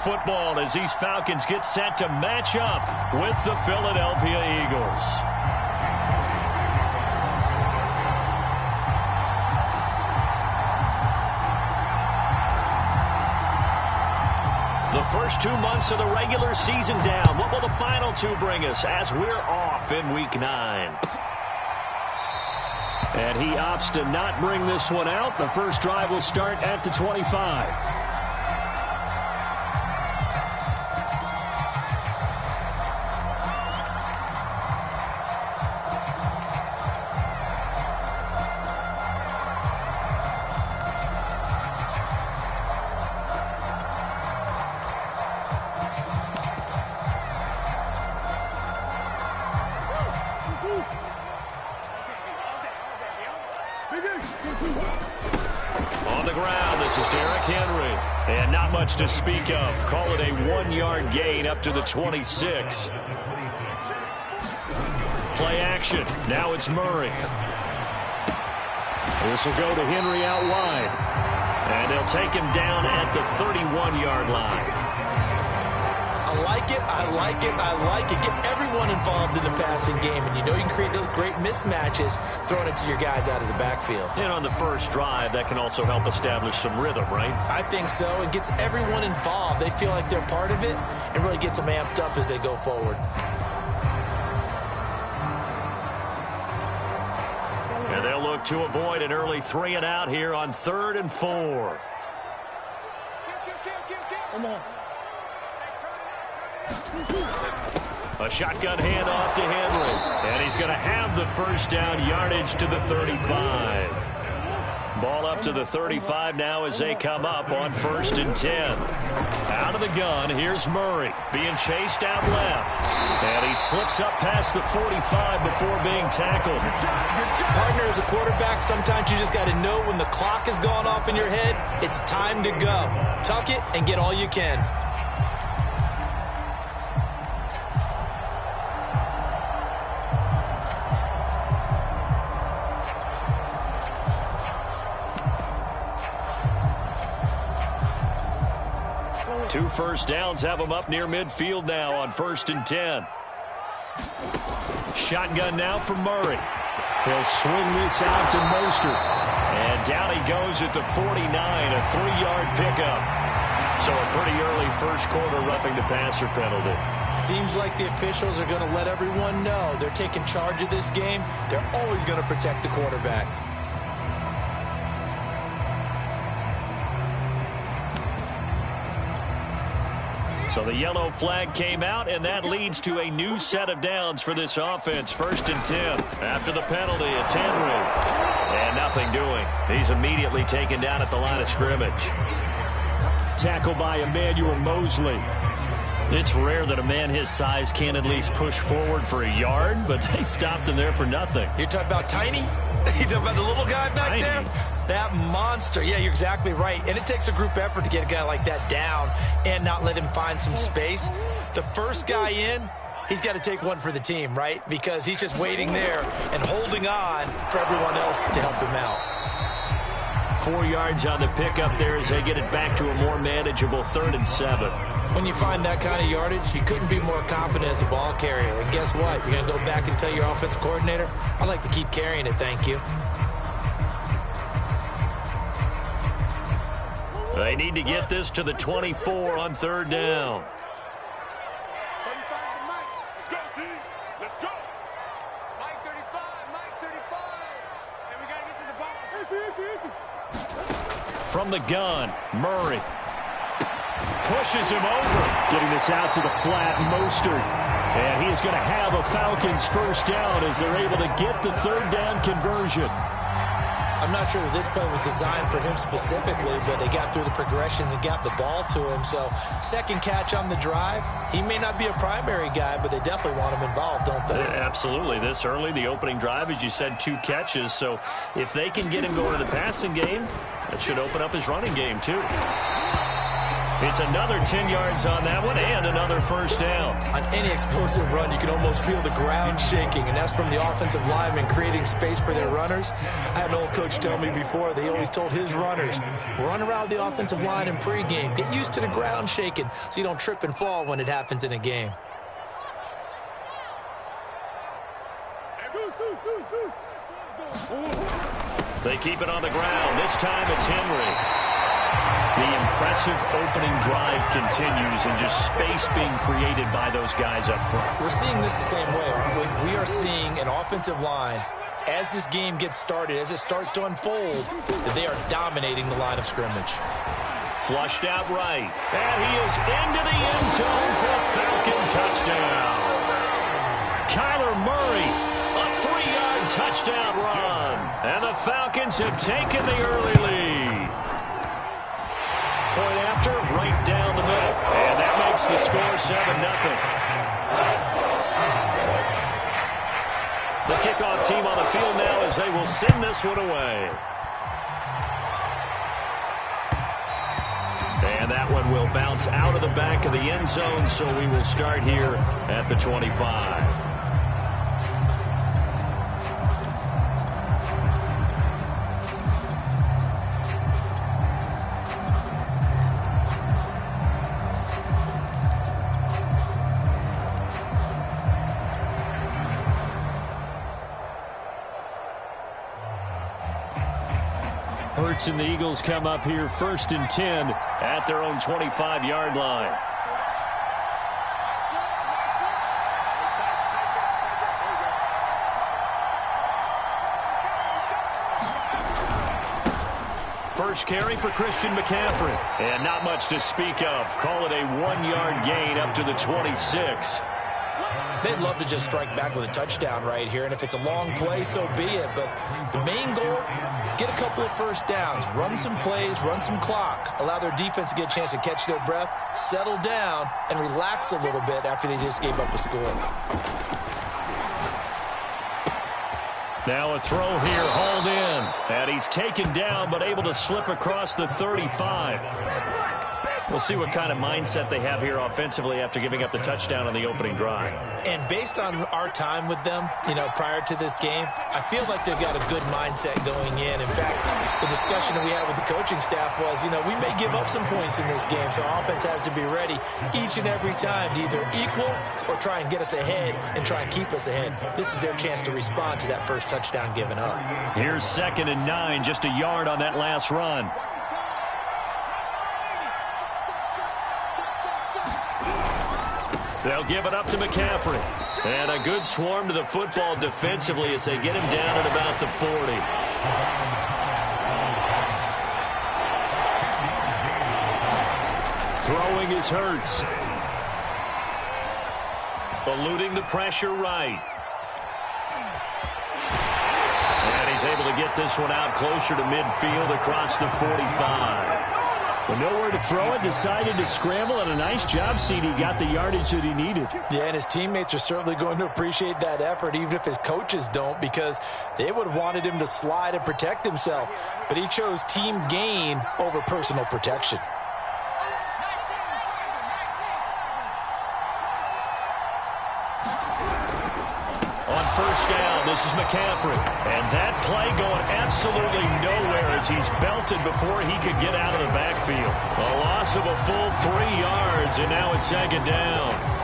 Football as these Falcons get set to match up with the Philadelphia Eagles. The first 2 months of the regular season down. What will the final two bring us as we're off in Week 9? And he opts to not bring this one out. The first drive will start at the 25. On the ground, this is Derrick Henry. And not much to speak of. Call it a 1-yard gain up to the 26. Play action. Now it's Murray. This will go to Henry out wide. And they'll take him down at the 31-yard line. I like it, I like it, I like it. Get everyone involved in the passing game, and you know you can create those great mismatches throwing it to your guys out of the backfield. And on the first drive, that can also help establish some rhythm, right? I think so. It gets everyone involved. They feel like they're part of it and really gets them amped up as they go forward. And they'll look to avoid an early 3-and-out here on 3rd and 4. Come on. A shotgun handoff to Henry. And he's going to have the first down yardage to the 35. Ball up to the 35 now as they come up on 1st and 10. Out of the gun, here's Murray being chased out left. And he slips up past the 45 before being tackled. Partner, as a quarterback, sometimes you just got to know when the clock has gone off in your head, it's time to go. Tuck it and get all you can. Two first downs have them up near midfield now on 1st and 10. Shotgun now for Murray. He'll swing this out to Mostert. And down he goes at the 49, a 3-yard pickup. So a pretty early first quarter roughing the passer penalty. Seems like the officials are going to let everyone know they're taking charge of this game. They're always going to protect the quarterback. So the yellow flag came out, and that leads to a new set of downs for this offense. 1st and 10. After the penalty, it's Henry. And nothing doing. He's immediately taken down at the line of scrimmage. Tackle by Emmanuel Mosley. It's rare that a man his size can at least push forward for a yard, but they stopped him there for nothing. You're talking about Tiny? You're talking about the little guy back there? That monster. Yeah, you're exactly right. And it takes a group effort to get a guy like that down and not let him find some space. The first guy in, he's got to take one for the team, right? Because he's just waiting there and holding on for everyone else to help him out. 4 yards on the pickup there as they get it back to a more manageable 3rd and 7. When you find that kind of yardage, you couldn't be more confident as a ball carrier. And guess what? You're going to go back and tell your offensive coordinator, I'd like to keep carrying it, thank you. They need to get this to the 24 on 3rd down. 35 to Mike. Let's go, team. Let's go. Mike 35. Mike 35. And we got to get to the ball. From the gun, Murray pushes him over. Getting this out to the flat, Mostert. And he is going to have a Falcons first down as they're able to get the 3rd down conversion. I'm not sure that this play was designed for him specifically, but they got through the progressions and got the ball to him. So, second catch on the drive. He may not be a primary guy, but they definitely want him involved, don't they? Absolutely. This early, the opening drive, as you said, 2 catches. So, if they can get him going to the passing game, that should open up his running game, too. It's another 10 yards on that one and another first down. On any explosive run, you can almost feel the ground shaking, and that's from the offensive linemen creating space for their runners. I had an old coach tell me before, they always told his runners, run around the offensive line in pregame. Get used to the ground shaking so you don't trip and fall when it happens in a game. They keep it on the ground. This time it's Henry. The impressive opening drive continues and just space being created by those guys up front. We're seeing this the same way. We are seeing an offensive line, as this game gets started, as it starts to unfold, that they are dominating the line of scrimmage. Flushed out right. And he is into the end zone for a Falcon touchdown. Kyler Murray, a 3-yard touchdown run. And the Falcons have taken the early lead. Point after, right down the middle. And that makes the score 7-0. The kickoff team on the field now as they will send this one away. And that one will bounce out of the back of the end zone, so we will start here at the 25. Hurts and the Eagles come up here 1st and 10 at their own 25-yard line. First carry for Christian McCaffrey. And not much to speak of. Call it a 1-yard gain up to the 26. They'd love to just strike back with a touchdown right here, and if it's a long play, so be it. But the main goal, get a couple of first downs, run some plays, run some clock, allow their defense to get a chance to catch their breath, settle down, and relax a little bit after they just gave up a score. Now a throw here, hauled in. And he's taken down, but able to slip across the 35. We'll see what kind of mindset they have here offensively after giving up the touchdown on the opening drive. And based on our time with them, prior to this game, I feel like they've got a good mindset going in. In fact, the discussion that we had with the coaching staff was, we may give up some points in this game, so offense has to be ready each and every time to either equal or try and get us ahead and try and keep us ahead. This is their chance to respond to that first touchdown given up. Here's 2nd and 9, just a yard on that last run. They'll give it up to McCaffrey. And a good swarm to the football defensively as they get him down at about the 40. Throwing is Hurts. Eluding the pressure right. And he's able to get this one out closer to midfield across the 45. Well, nowhere to throw it, decided to scramble, and a nice job, CD. Got the yardage that he needed. Yeah, and his teammates are certainly going to appreciate that effort, even if his coaches don't, because they would have wanted him to slide and protect himself. But he chose team gain over personal protection. On first down, this is McCaffrey. And that play going absolutely nowhere as he's belted before he could get out of the backfield. A loss of a full 3 yards, and now it's 2nd down.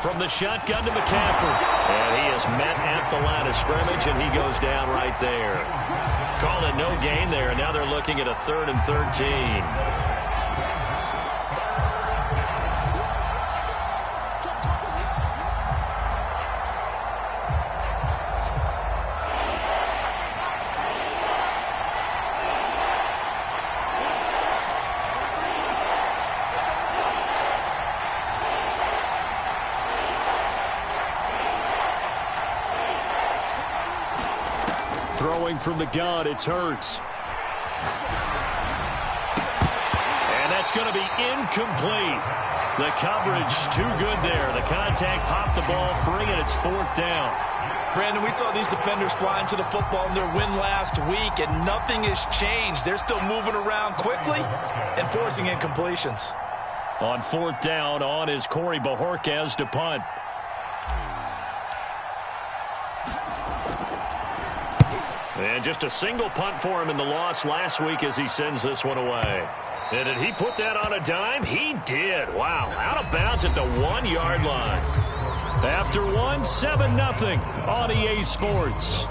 From the shotgun to McCaffrey. And he is met at the line of scrimmage, and he goes down right there. Call it no gain there, and now they're looking at a 3rd and 13. throwing from the gun. It's Hurts. And that's going to be incomplete. The coverage too good there. The contact popped the ball free, and it's 4th down. Brandon, we saw these defenders fly into the football in their win last week, and nothing has changed. They're still moving around quickly and forcing incompletions. On 4th down, on is Corey Bajorquez to punt. And just a single punt for him in the loss last week as he sends this one away. And did he put that on a dime? He did. Wow. Out of bounds at the 1-yard line. After one, 7-0 on EA Sports.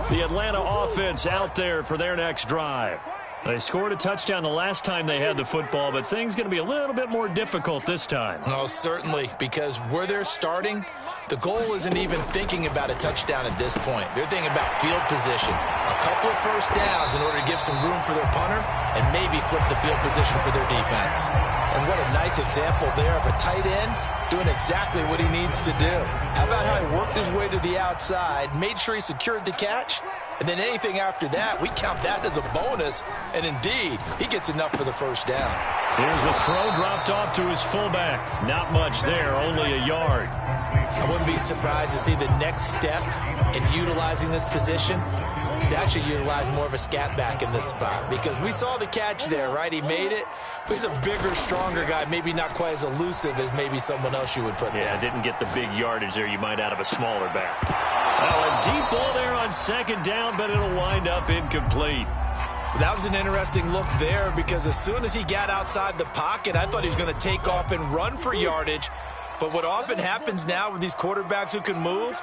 The Atlanta offense out there for their next drive. They scored a touchdown the last time they had the football, but things going to be a little bit more difficult this time. Oh, certainly, because where they're starting, the goal isn't even thinking about a touchdown at this point. They're thinking about field position, a couple of first downs in order to give some room for their punter and maybe flip the field position for their defense. And what a nice example there of a tight end doing exactly what he needs to do. How about how he worked his way to the outside, made sure he secured the catch, and then anything after that, we count that as a bonus. And indeed, he gets enough for the first down. Here's the throw dropped off to his fullback. Not much there, only a yard. I wouldn't be surprised to see the next step in utilizing this position is to actually utilize more of a scat back in this spot, because we saw the catch there, right? He made it, but he's a bigger, stronger guy, maybe not quite as elusive as maybe someone else you would put there. Yeah, didn't get the big yardage there you might out of a smaller back. Well, a deep ball there on 2nd down, but it'll wind up incomplete. That was an interesting look there, because as soon as he got outside the pocket, I thought he was going to take off and run for yardage. But what often happens now with these quarterbacks who can move,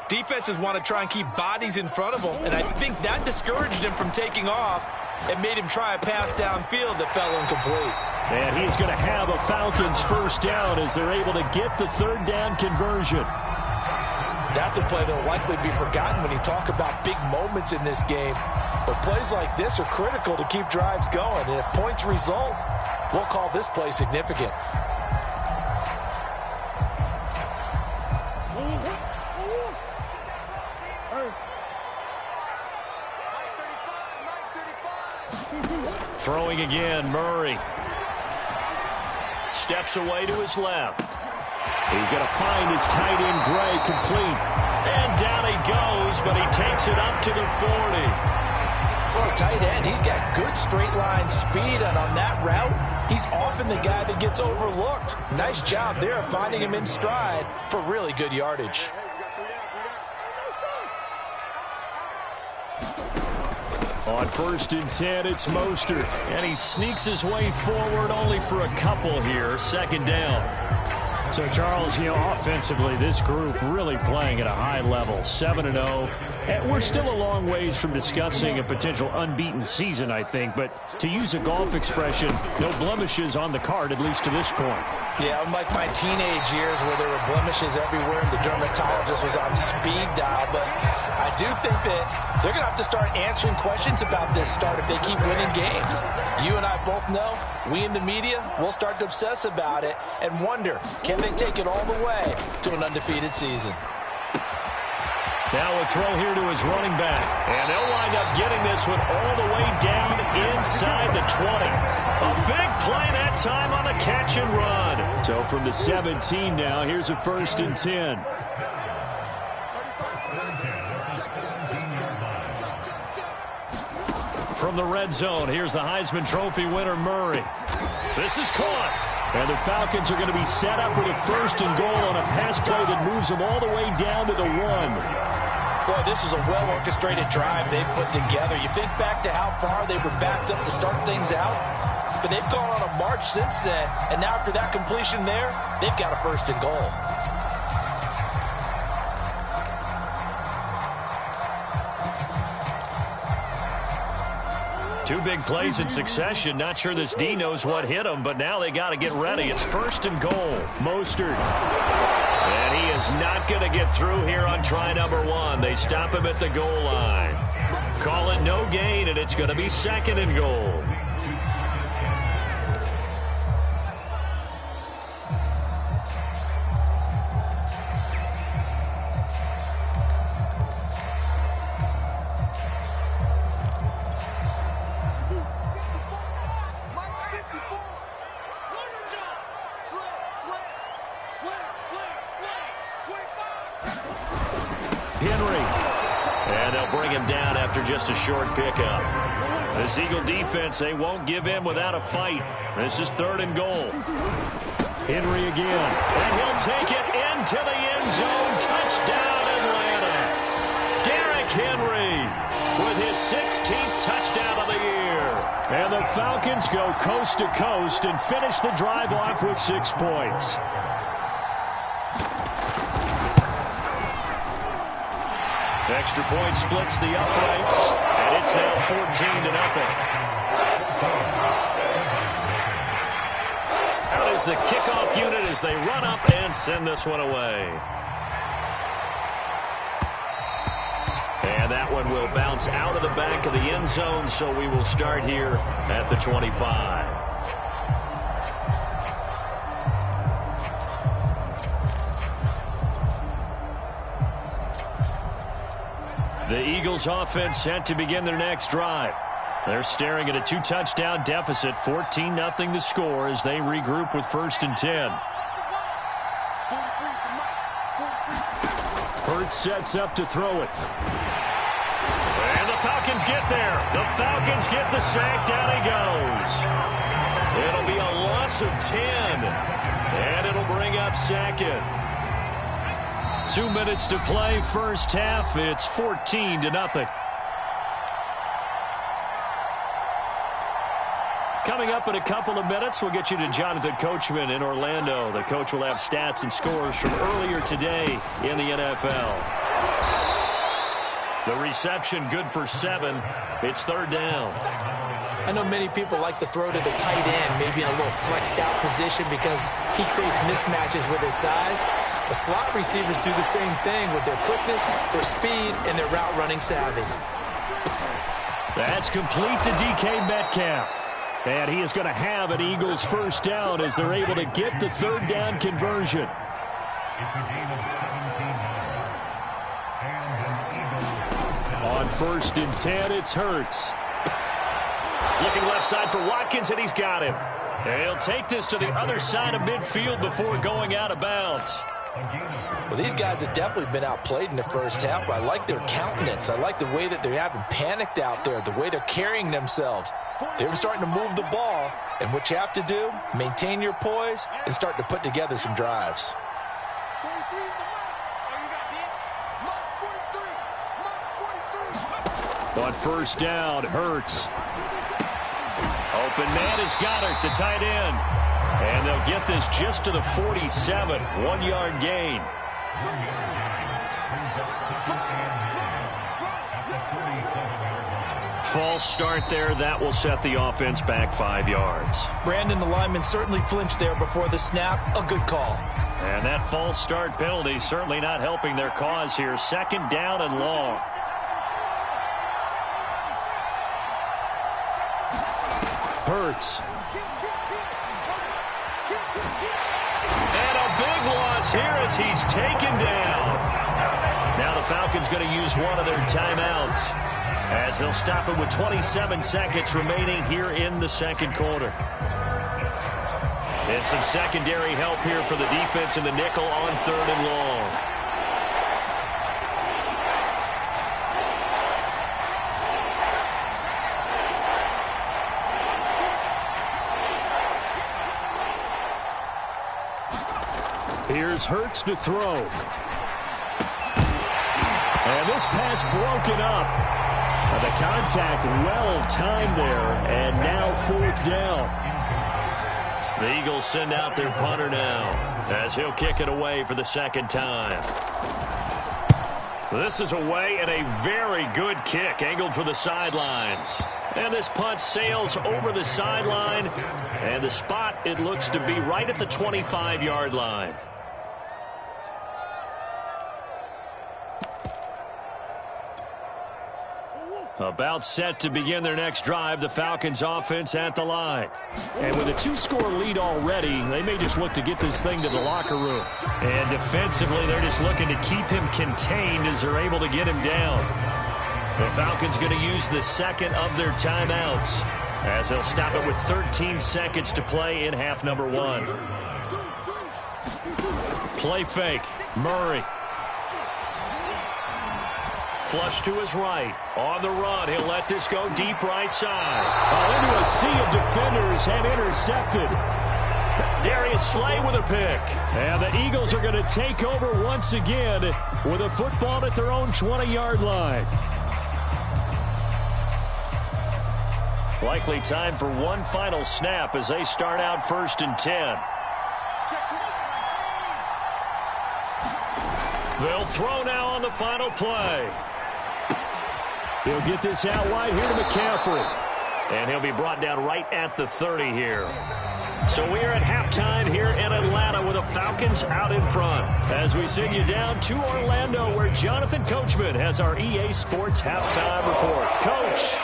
defenses want to try and keep bodies in front of them, and I think that discouraged him from taking off and made him try a pass downfield that fell incomplete. And he's going to have a Falcons first down as they're able to get the 3rd down conversion. That's a play that will likely be forgotten when you talk about big moments in this game. But plays like this are critical to keep drives going. And if points result, we'll call this play significant. Throwing again, Murray. Steps away to his left. He's going to find his tight end, Gray, complete. And down he goes, but he takes it up to the 40. For a tight end, he's got good straight line speed, and on that route, he's often the guy that gets overlooked. Nice job there finding him in stride for really good yardage. On 1st and 10, it's Mostert. And he sneaks his way forward only for a couple here. 2nd down. So, Charles, offensively, this group really playing at a high level, 7-0. And we're still a long ways from discussing a potential unbeaten season, I think. But to use a golf expression, no blemishes on the card, at least to this point. Yeah, unlike my teenage years where there were blemishes everywhere and the dermatologist was on speed dial. But I do think that they're going to have to start answering questions about this start if they keep winning games. You and I both know, we in the media, will start to obsess about it and wonder, can they take it all the way to an undefeated season? Now a throw here to his running back. And they'll wind up getting this one all the way down inside the 20. A big play that time on the catch and run. So from the 17 now, here's a 1st and 10. From the red zone, here's the Heisman Trophy winner, Murray. This is caught. And the Falcons are going to be set up with a 1st and goal on a pass play that moves them all the way down to the 1. Boy, this is a well-orchestrated drive they've put together. You think back to how far they were backed up to start things out, but they've gone on a march since then, and now after that completion there, they've got a 1st and goal. Two big plays in succession. Not sure this D knows what hit him, but now they got to get ready. It's 1st and goal. Mostert. And he is not going to get through here on try number 1. They stop him at the goal line. Call it no gain, and it's going to be 2nd and goal. Henry. And they'll bring him down after just a short pickup. This Eagle defense, they won't give in without a fight. This is 3rd and goal. Henry again. And he'll take it into the end zone. Touchdown, Atlanta. Derrick Henry with his 16th touchdown of the year. And the Falcons go coast to coast and finish the drive off with 6 points. Extra point splits the uprights, and it's now 14-0. Out is the kickoff unit as they run up and send this one away. And that one will bounce out of the back of the end zone, so we will start here at the 25. The Eagles offense set to begin their next drive. They're staring at a 2-touchdown deficit, 14-0 the score as they regroup with 1st and 10. Hurts sets up to throw it. And the Falcons get there. The Falcons get the sack. Down he goes. It'll be a loss of 10. And it'll bring up 2nd. 2 minutes to play, first half. It's 14-0. Coming up in a couple of minutes, we'll get you to Jonathan Coachman in Orlando. The coach will have stats and scores from earlier today in the NFL. The reception good for 7. It's 3rd down. I know many people like to throw to the tight end, maybe in a little flexed out position because he creates mismatches with his size. The slot receivers do the same thing with their quickness, their speed, and their route running savvy. That's complete to DK Metcalf. And he is going to have an Eagles first down as they're able to get the 3rd down conversion. On 1st and 10, it's Hurts. Looking left side for Watkins, and he's got him. And he'll take this to the other side of midfield before going out of bounds. Well, these guys have definitely been outplayed in the first half, but I like their countenance. I like the way that they haven't panicked out there, the way they're carrying themselves. They're starting to move the ball, and what you have to do, maintain your poise and start to put together some drives. On 1st down, Hurts. Open man is Goddard, the tight end. And they'll get this just to the 47, 1-yard gain. False start there. That will set the offense back 5 yards. Brandon, the lineman certainly flinched there before the snap. A good call. And that false start penalty certainly not helping their cause here. 2nd down and long. Hurts. And a big loss here as he's taken down. Now the Falcons going to use one of their timeouts as they'll stop it with 27 seconds remaining here in the 2nd quarter. And some secondary help here for the defense in the nickel on 3rd and long. Here's Hurts to throw. And this pass broken up. The contact well timed there, and now 4th down. The Eagles send out their punter now as he'll kick it away for the 2nd time. This is away and a very good kick angled for the sidelines. And this punt sails over the sideline, and the spot, it looks to be right at the 25-yard line. About set to begin their next drive, the Falcons offense at the line. And with a 2-score lead already, they may just look to get this thing to the locker room. And defensively, they're just looking to keep him contained as they're able to get him down. The Falcons going to use the 2nd of their timeouts as they'll stop it with 13 seconds to play in half number 1. Play fake. Murray. Flush to his right. On the run, he'll let this go deep right side. Into a sea of defenders and intercepted. Darius Slay with a pick. And the Eagles are going to take over once again with a football at their own 20-yard line. Likely time for one final snap as they start out 1st and 10. They'll throw now on the final play. He'll get this out wide here to McCaffrey. And he'll be brought down right at the 30 here. So we're at halftime here in Atlanta with the Falcons out in front. As we send you down to Orlando where Jonathan Coachman has our EA Sports halftime report. Coach.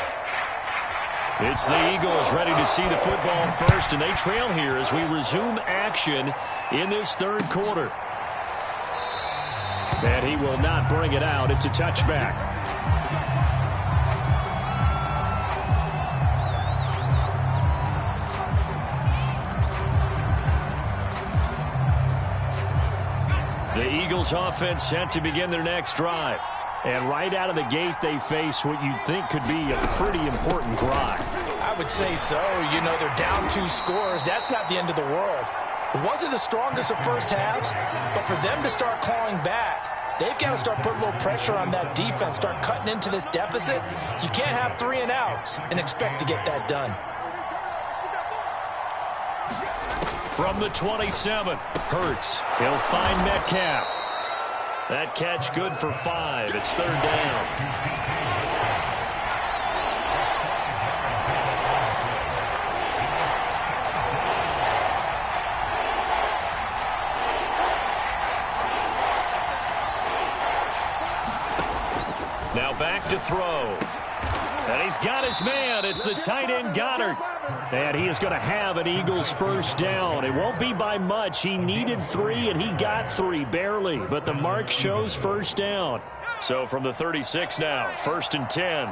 It's the Eagles ready to see the football first, and they trail here as we resume action in this third quarter. And he will not bring it out. It's a touchback. The Eagles offense set to begin their next drive. And right out of the gate, they face what you'd think could be a pretty important drive. I would say so. You know, they're down 2 scores. That's not the end of the world. It wasn't the strongest of first halves, but for them to start clawing back, they've got to start putting a little pressure on that defense, start cutting into this deficit. You can't have 3 and outs and expect to get that done. From the 27, Hurts. He'll find Metcalf. That catch good for 5. It's 3rd down. Now back to throw. And he's got his man. It's the tight end Goddard. And he is going to have an Eagles first down. It won't be by much. He needed 3, and he got 3, barely. But the mark shows first down. So from the 36 now, 1st and 10.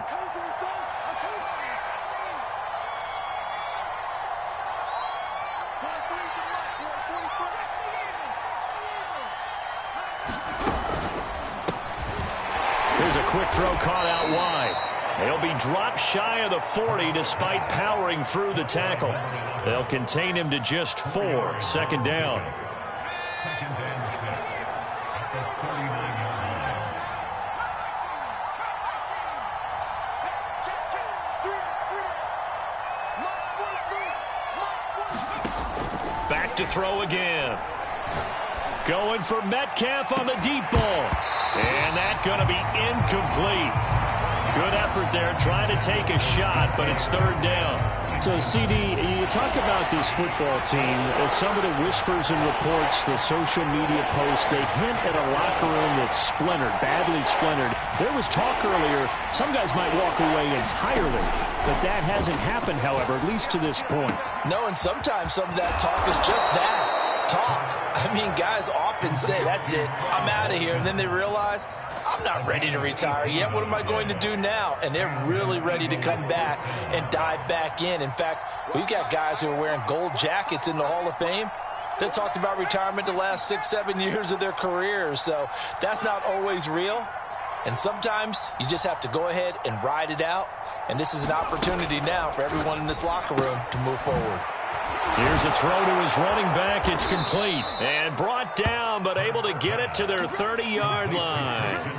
Here's a quick throw caught out wide. They'll be dropped shy of the 40 despite powering through the tackle. They'll contain him to just 4. 2nd down. Back to throw again. Going for Metcalf on the deep ball. And that's going to be incomplete. Good effort there, trying to take a shot, but it's 3rd down. So, CD, you talk about this football team, some of the whispers and reports, the social media posts, they hint at a locker room that's splintered, badly splintered. There was talk earlier, some guys might walk away entirely, but that hasn't happened, however, at least to this point. No, and sometimes some of that talk is just that, talk. I mean, guys often say, that's it, I'm out of here, and then they realize, I'm not ready to retire yet. What am I going to do now? And they're really ready to come back and dive back in. In fact, we've got guys who are wearing gold jackets in the Hall of Fame that talked about retirement the last 6-7 years of their careers. So that's not always real. And sometimes you just have to go ahead and ride it out. And this is an opportunity now for everyone in this locker room to move forward. Here's a throw to his running back. It's complete. And brought down, but able to get it to their 30-yard line.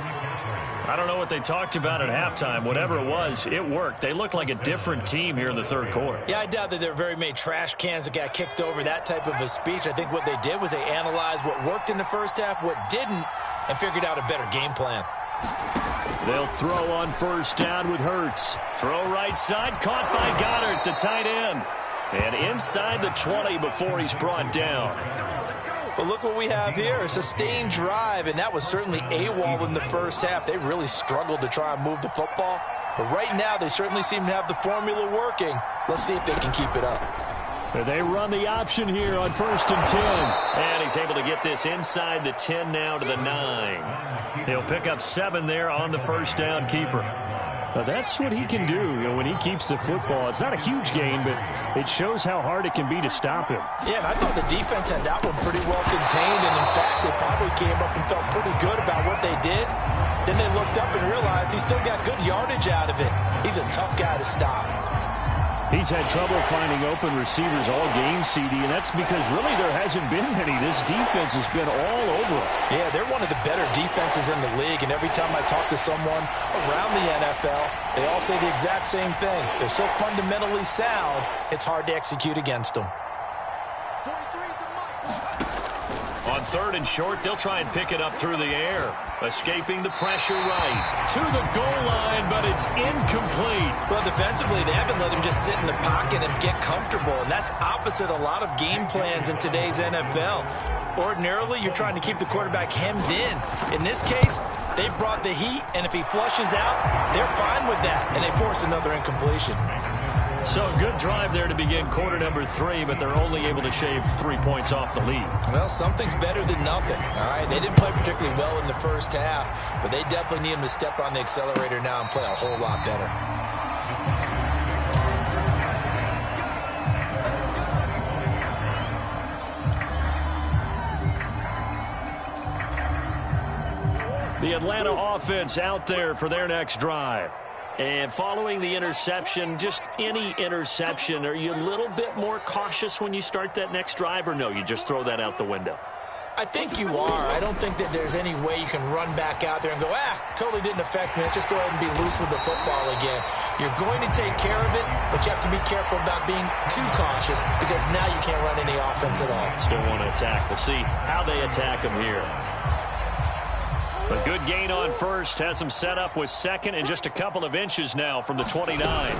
I don't know what they talked about at halftime. Whatever it was, it worked. They looked like a different team here in the third quarter. Yeah, I doubt that there were very many trash cans that got kicked over, that type of a speech. I think what they did was they analyzed what worked in the first half, what didn't, and figured out a better game plan. They'll throw on first down with Hurts. Throw right side, caught by Goddard, the tight end. And inside the 20 before he's brought down. Well, look what we have here, a sustained drive, and that was certainly AWOL in the first half. They really struggled to try and move the football. But right now, they certainly seem to have the formula working. Let's see if they can keep it up. They run the option here on 1st and 10. And he's able to get this inside the 10 now to the 9. He'll pick up 7 there on the first down keeper. That's what he can do, when he keeps the football. It's not a huge gain, but it shows how hard it can be to stop him. Yeah, and I thought the defense had that one pretty well contained, and in fact, they probably came up and felt pretty good about what they did. Then they looked up and realized he still got good yardage out of it. He's a tough guy to stop. He's had trouble finding open receivers all game, CD, and that's because really there hasn't been many. This defense has been all over him. Yeah, they're one of the better defenses in the league, and every time I talk to someone around the NFL, they all say the exact same thing. They're so fundamentally sound, it's hard to execute against them. On 3rd and short, they'll try and pick it up through the air. Escaping the pressure right. To the goal line, but it's incomplete. Well, defensively, they haven't let him just sit in the pocket and get comfortable, and that's opposite a lot of game plans in today's NFL. Ordinarily, you're trying to keep the quarterback hemmed in. In this case, they brought the heat, and if he flushes out, they're fine with that, and they force another incompletion. So a good drive there to begin quarter number 3, but they're only able to shave 3 points off the lead. Well, something's better than nothing, all right? They didn't play particularly well in the first half, but they definitely need him to step on the accelerator now and play a whole lot better. The Atlanta offense out there for their next drive. And following the interception, just any interception, are you a little bit more cautious when you start that next drive, or no, you just throw that out the window? I think you are. I don't think that there's any way you can run back out there and go, totally didn't affect me. Let's just go ahead and be loose with the football again. You're going to take care of it, but you have to be careful about being too cautious because now you can't run any offense at all. Still want to attack. We'll see how they attack them here. A good gain on 1st, has them set up with 2nd and just a couple of inches now from the 29.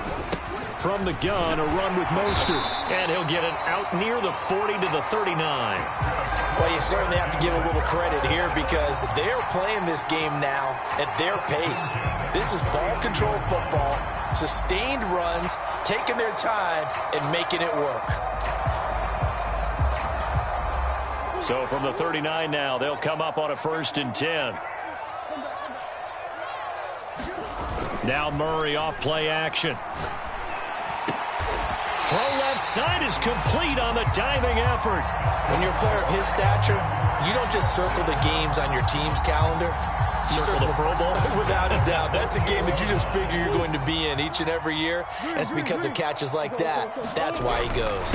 From the gun, a run with Mostert. And he'll get it out near the 40 to the 39. Well, you certainly have to give a little credit here because they're playing this game now at their pace. This is ball control football, sustained runs, taking their time, and making it work. So from the 39 now, they'll come up on a 1st and 10. Now Murray off play action. Throw left side is complete on the diving effort. When you're a player of his stature, you don't just circle the games on your team's calendar. You circle the Pro Bowl? Without a doubt. That's a game that you just figure you're going to be in each and every year. And it's because of catches like that. That's why he goes.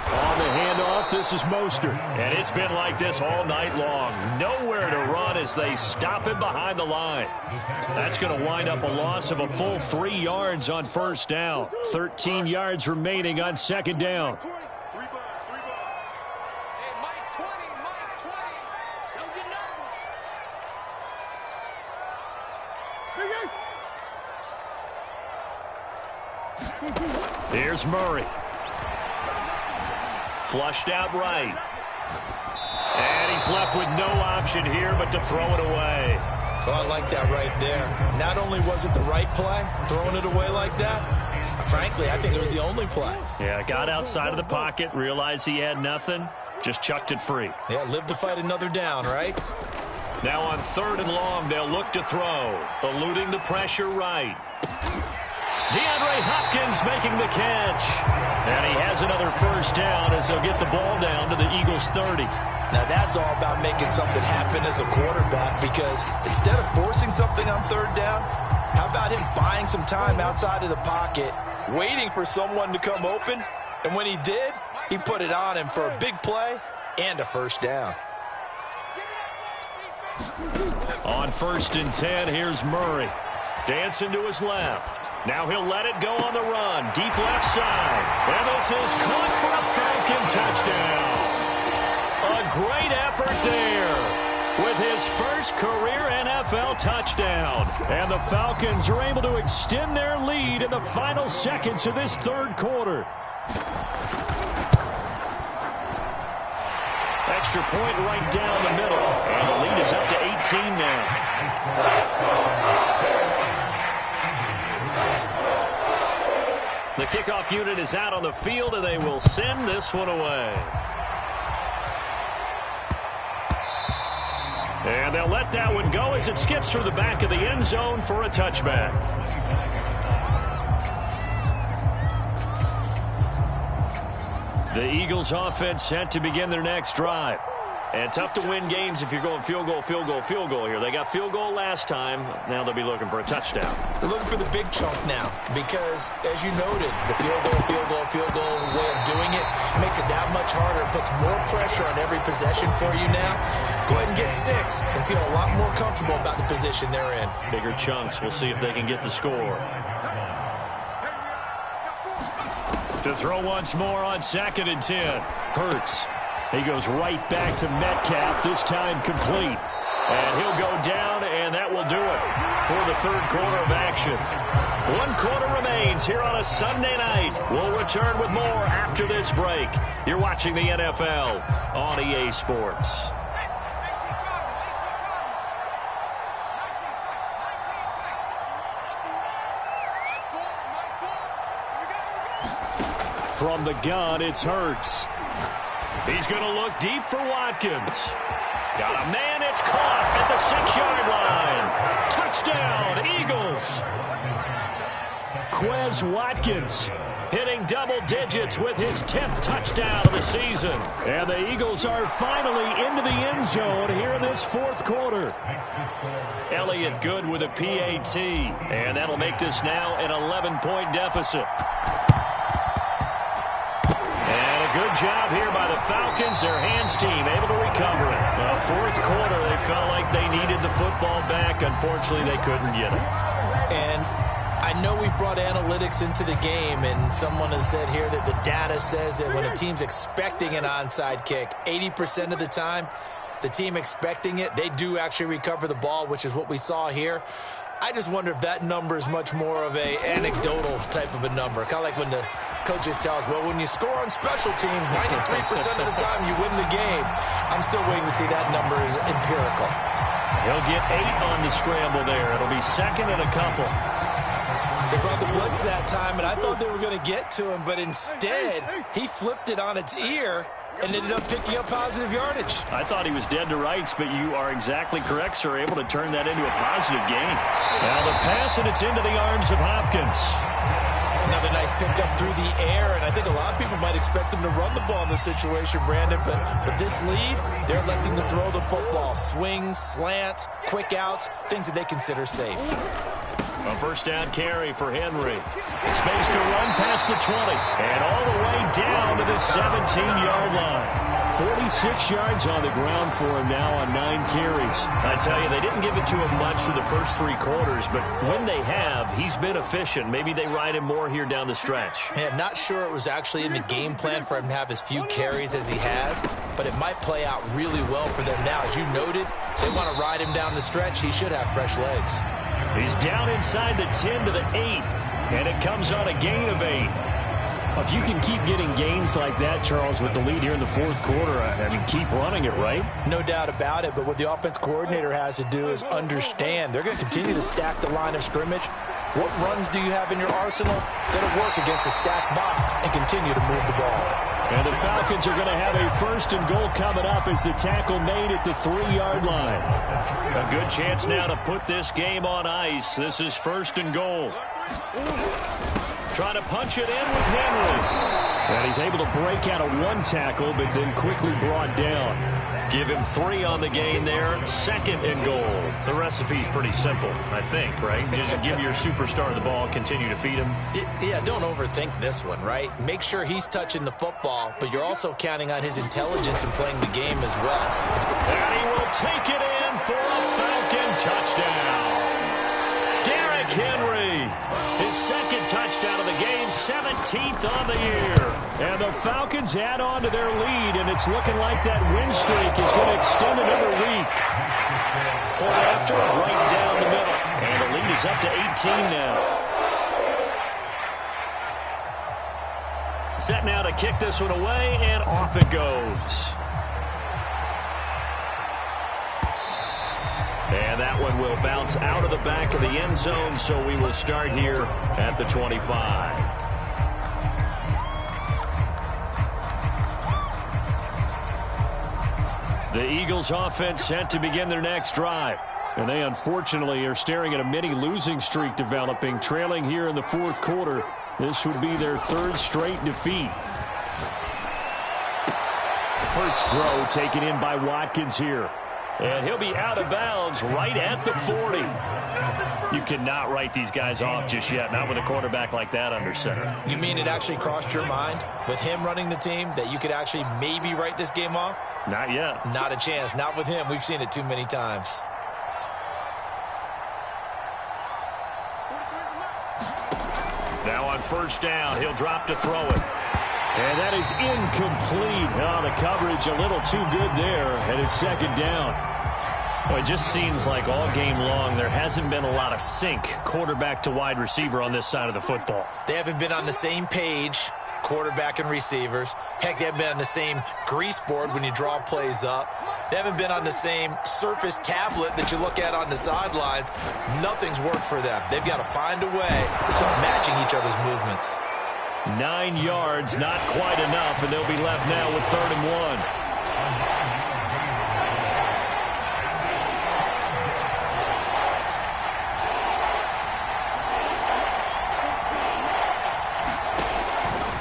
On the handoff, this is Mostert. And it's been like this all night long. Nowhere to run as they stop him behind the line. That's going to wind up a loss of a full 3 yards on 1st down. 13 yards remaining on 2nd down. Here's Murray. Flushed out right. And he's left with no option here but to throw it away. Oh, I like that right there. Not only was it the right play, throwing it away like that, frankly, I think it was the only play. Yeah, got outside of the pocket, realized he had nothing, just chucked it free. Yeah, live to fight another down, right? Now on 3rd and long, they'll look to throw. Eluding the pressure right. DeAndre Hopkins making the catch. And he has another 1st down as they'll get the ball down to the Eagles 30. Now that's all about making something happen as a quarterback because instead of forcing something on 3rd down, how about him buying some time outside of the pocket, waiting for someone to come open, and when he did, he put it on him for a big play and a 1st down. On 1st and 10, here's Murray. Dancing to his left. Now he'll let it go on the run. Deep left side. And this is caught for a Falcon touchdown. A great effort there with his first career NFL touchdown. And the Falcons are able to extend their lead in the final seconds of this 3rd quarter. Extra point right down the middle. And the lead is up to 18 now. The kickoff unit is out on the field, and they will send this one away. And they'll let that one go as it skips through the back of the end zone for a touchback. The Eagles offense set to begin their next drive. And tough to win games if you're going field goal, field goal, field goal here. They got field goal last time. Now they'll be looking for a touchdown. They're looking for the big chunk now because, as you noted, the field goal, field goal, field goal way of doing it makes it that much harder. It puts more pressure on every possession for you now. Go ahead and get 6 and feel a lot more comfortable about the position they're in. Bigger chunks. We'll see if they can get the score. To throw once more on 2nd and 10. Hurts. He goes right back to Metcalf, this time complete. And he'll go down, and that will do it for the third quarter of action. 1 quarter remains here on a Sunday night. We'll return with more after this break. You're watching the NFL on EA Sports. From the gun, it's Hurts. He's going to look deep for Watkins. Got a man, it's caught at the 6-yard line. Touchdown, Eagles. Quez Watkins hitting double digits with his 10th touchdown of the season. And the Eagles are finally into the end zone here in this fourth quarter. Elliott good with a PAT. And that'll make this now an 11-point deficit. Good job here by the Falcons. Their hands team able to recover it. Fourth quarter, they felt like they needed the football back. Unfortunately, they couldn't get it. And I know we brought analytics into the game, and someone has said here that the data says that when a team's expecting an onside kick, 80% of the time, the team expecting it, they do actually recover the ball, which is what we saw here. I just wonder if that number is much more of a anecdotal type of a number. Kind of like when the coaches tell us, well, when you score on special teams, 93% of the time you win the game. I'm still waiting to see that number is empirical. He'll get 8 on the scramble there. It'll be 2nd and a couple. They brought the blitz that time, and I thought they were going to get to him, but instead he flipped it on its ear and ended up picking up positive yardage. I thought he was dead to rights, but you are exactly correct, sir. Able to turn that into a positive gain. Now the pass, and it's into the arms of Hopkins. Another nice pickup through the air, and I think a lot of people might expect them to run the ball in this situation, Brandon, but with this lead, they're electing to throw the football. Swings, slants, quick outs, things that they consider safe. A first down carry for Henry. Space to run past the 20. And all the way down to the 17-yard line. 46 yards on the ground for him now on 9 carries. I tell you, they didn't give it to him much for the first 3 quarters, but when they have, he's been efficient. Maybe they ride him more here down the stretch. Yeah, not sure it was actually in the game plan for him to have as few carries as he has, but it might play out really well for them now. As you noted, they want to ride him down the stretch. He should have fresh legs. He's down inside the 10 to the 8, and it comes on a gain of 8. If you can keep getting gains like that, Charles, with the lead here in the fourth quarter, I mean, keep running it, right? No doubt about it, but what the offense coordinator has to do is understand. They're going to continue to stack the line of scrimmage. What runs do you have in your arsenal that'll work against a stacked box and continue to move the ball? And the Falcons are going to have a 1st and goal coming up as the tackle made at the 3-yard line. A good chance now to put this game on ice. This is 1st and goal. Trying to punch it in with Henry. And he's able to break out of 1 tackle, but then quickly brought down. Give him 3 on the gain there. 2nd and goal. The recipe's pretty simple, I think, right? Just give your superstar the ball, continue to feed him. Yeah, don't overthink this one, right? Make sure he's touching the football, but you're also counting on his intelligence in playing the game as well. And he will take it in for a Falcon touchdown. Derrick Henry, his 2nd touchdown of the game, 17th on the year. And the Falcons add on to their lead, and it's looking like that win streak is going to extend another week. Point after, right down the middle. And the lead is up to 18 now. Set now to kick this one away, and off it goes. And that one will bounce out of the back of the end zone, so we will start here at the 25. The Eagles offense set to begin their next drive. And they unfortunately are staring at a mini losing streak developing, trailing here in the fourth quarter. This would be their 3rd straight defeat. Hurts throw taken in by Watkins here. And he'll be out of bounds right at the 40. You cannot write these guys off just yet, not with a quarterback like that under center. You mean it actually crossed your mind with him running the team that you could actually maybe write this game off? Not yet. Not a chance. Not with him. We've seen it too many times. Now on first down, he'll drop to throw it. And that is incomplete. Oh, the coverage a little too good there, and it's second down. Well, it just seems like all game long there hasn't been a lot of sync quarterback to wide receiver on this side of the football. They haven't been on the same page, quarterback and receivers. Heck, they haven't been on the same grease board when you draw plays up. They haven't been on the same surface tablet that you look at on the sidelines. Nothing's worked for them. They've got to find a way to start matching each other's movements. 9 yards, not quite enough, and they'll be left now with 3rd and 1.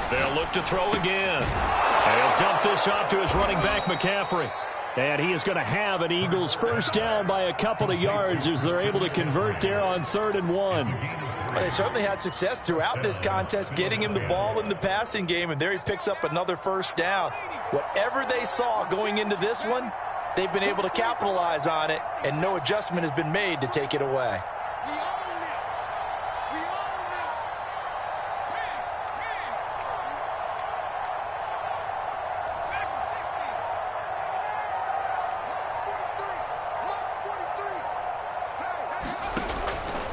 They'll look to throw again. And he'll dump this off to his running back, McCaffrey. And he is going to have an Eagles first down by a couple of yards as they're able to convert there on 3rd and 1. Well, they certainly had success throughout this contest, getting him the ball in the passing game, and there he picks up another first down. Whatever they saw going into this one, they've been able to capitalize on it, and no adjustment has been made to take it away.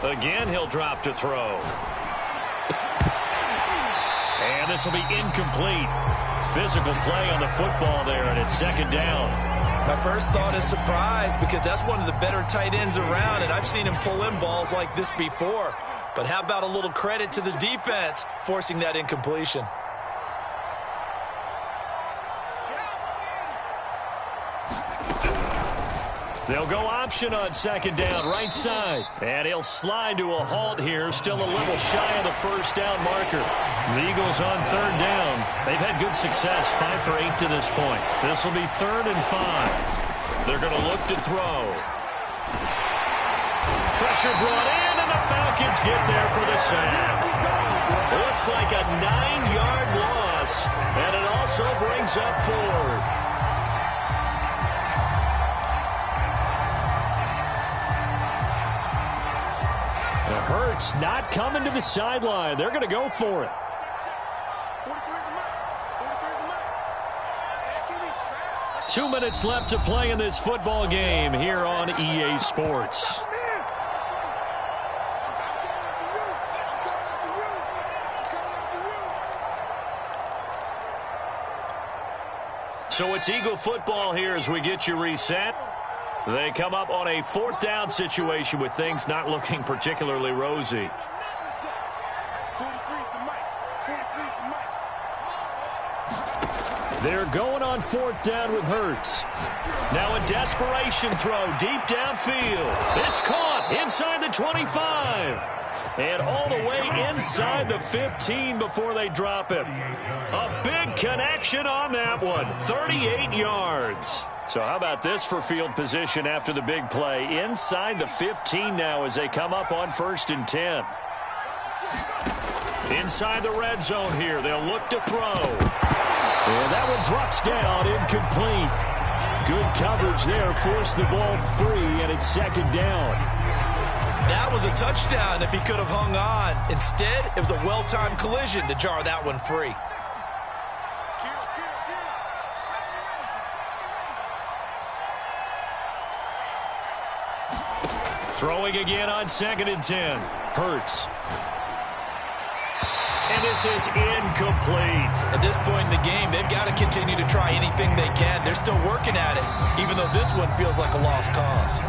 Again, he'll drop to throw. And this will be incomplete. Physical play on the football there, and it's second down. My first thought is surprise, because that's one of the better tight ends around, and I've seen him pull in balls like this before. But how about a little credit to the defense forcing that incompletion? They'll go option on second down, right side. And he'll slide to a halt here, still a little shy of the first down marker. The Eagles on 3rd down. They've had good success, 5 for 8 to this point. This will be 3rd and 5. They're going to look to throw. Pressure brought in, and the Falcons get there for the sack. Looks like a 9-yard loss, and it also brings up 4th. Hurts not coming to the sideline. They're going to go for it. 2 minutes left to play in this football game here on EA Sports. So it's Eagle football here as we get you reset. They come up on a 4th down situation with things not looking particularly rosy. They're going on 4th down with Hurts. Now a desperation throw deep downfield. It's caught inside the 25. And all the way inside the 15 before they drop it. A big connection on that one. 38 yards. So how about this for field position after the big play? Inside the 15 now as they come up on 1st and 10. Inside the red zone here. They'll look to throw. And that one drops down, incomplete. Good coverage there. Forced the ball free, and it's 2nd down. That was a touchdown if he could have hung on. Instead, it was a well-timed collision to jar that one free. Throwing again on 2nd and 10. Hurts. And this is incomplete. At this point in the game, they've got to continue to try anything they can. They're still working at it, even though this one feels like a lost cause.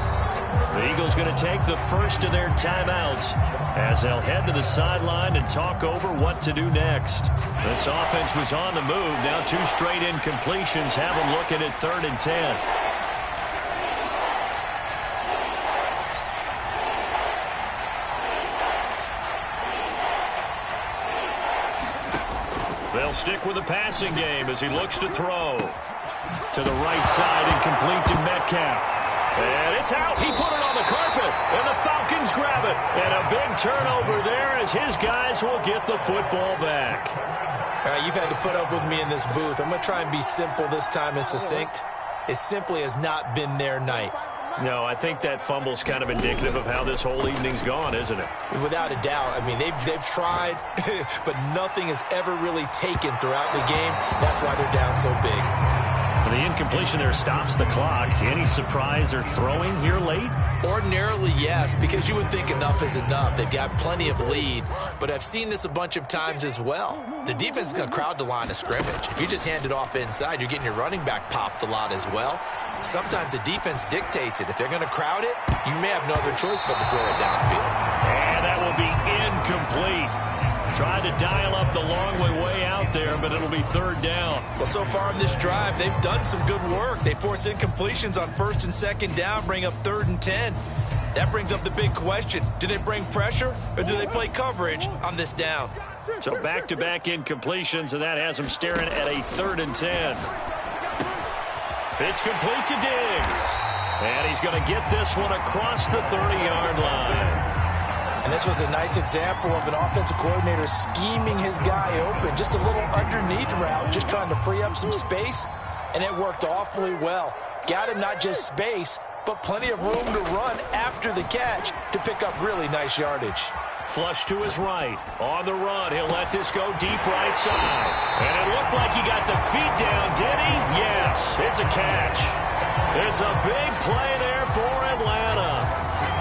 The Eagles going to take the first of their timeouts as they'll head to the sideline and talk over what to do next. This offense was on the move. Now 2 straight incompletions have them looking at 3rd and 10. They'll stick with the passing game as he looks to throw. To the right side, incomplete to Metcalf. And it's out. He put it on the carpet, and the Falcons grab it. And a big turnover there as his guys will get the football back. All right, you've had to put up with me in this booth. I'm going to try and be simple this time and succinct. It simply has not been their night. No, I think that fumble's kind of indicative of how this whole evening's gone, isn't it? Without a doubt. I mean, they've tried, but nothing has ever really taken throughout the game. That's why they're down so big. The incompletion there stops the clock. Any surprise or throwing here late? Ordinarily, yes, because you would think enough is enough. They've got plenty of lead, but I've seen this a bunch of times as well. The defense is going to crowd the line of scrimmage. If you just hand it off inside, you're getting your running back popped a lot as well. Sometimes the defense dictates it. If they're going to crowd it, you may have no other choice but to throw it downfield. And that will be incomplete. Tried to dial up the long way out there, but it'll be third down. Well, so far in this drive, they've done some good work. They force incompletions on first and second down, bring up 3rd and 10. That brings up the big question. Do they bring pressure or do they play coverage on this down? So back-to-back incompletions, and that has them staring at a 3rd and 10. It's complete to Diggs. And he's going to get this one across the 30-yard line. And this was a nice example of an offensive coordinator scheming his guy open. Just a little underneath route, just trying to free up some space, and it worked awfully well. Got him not just space, but plenty of room to run after the catch to pick up really nice yardage. Flush to his right. On the run, he'll let this go deep right side. And it looked like he got the feet down, did he? Yes, it's a catch. It's a big play there for Atlanta.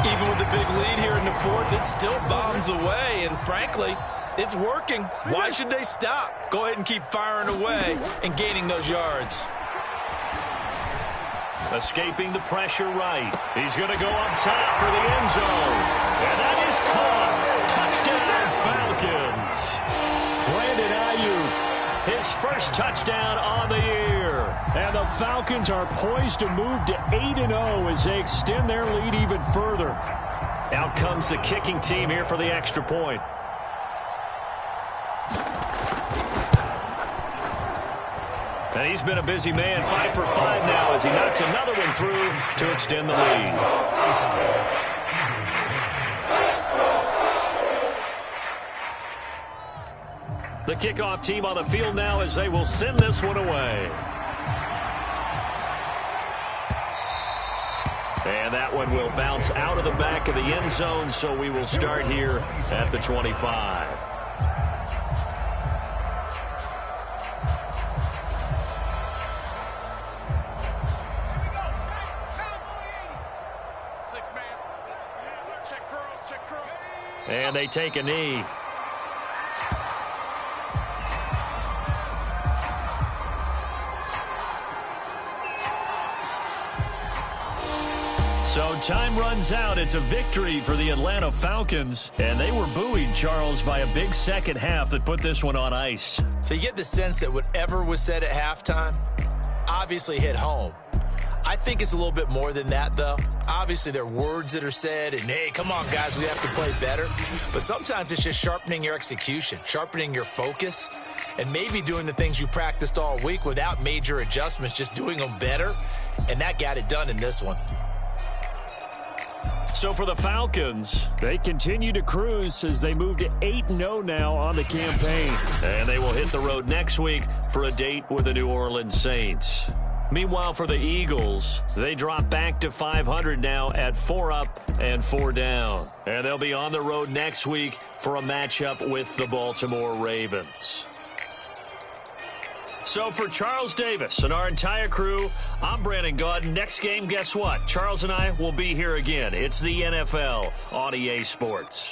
Even with the big lead here in the fourth, it still bombs away, and frankly, it's working. Why should they stop? Go ahead and keep firing away and gaining those yards. Escaping the pressure right. He's going to go up top for the end zone. And that is caught. Touchdown, Falcons. Brandon Ayuk, his first touchdown on the year. And the Falcons are poised to move to 8-0 as they extend their lead even further. Out comes the kicking team here for the extra point. And he's been a busy man, 5 for 5 now as he knocks another one through to extend the lead. The kickoff team on the field now as they will send this one away. And that one will bounce out of the back of the end zone, so we will start here at the 25. And they take a knee. So time runs out. It's a victory for the Atlanta Falcons. And they were buoyed, Charles, by a big second half that put this one on ice. So you get the sense that whatever was said at halftime obviously hit home. I think it's a little bit more than that, though. Obviously, there are words that are said, and, hey, come on, guys, we have to play better. But sometimes it's just sharpening your execution, sharpening your focus, and maybe doing the things you practiced all week without major adjustments, just doing them better. And that got it done in this one. So for the Falcons, they continue to cruise as they move to 8-0 now on the campaign. And they will hit the road next week for a date with the New Orleans Saints. Meanwhile, for the Eagles, they drop back to 500 now at 4 up and 4 down. And they'll be on the road next week for a matchup with the Baltimore Ravens. So for Charles Davis and our entire crew, I'm Brandon Gaudin. Next game, guess what? Charles and I will be here again. It's the NFL on EA Sports.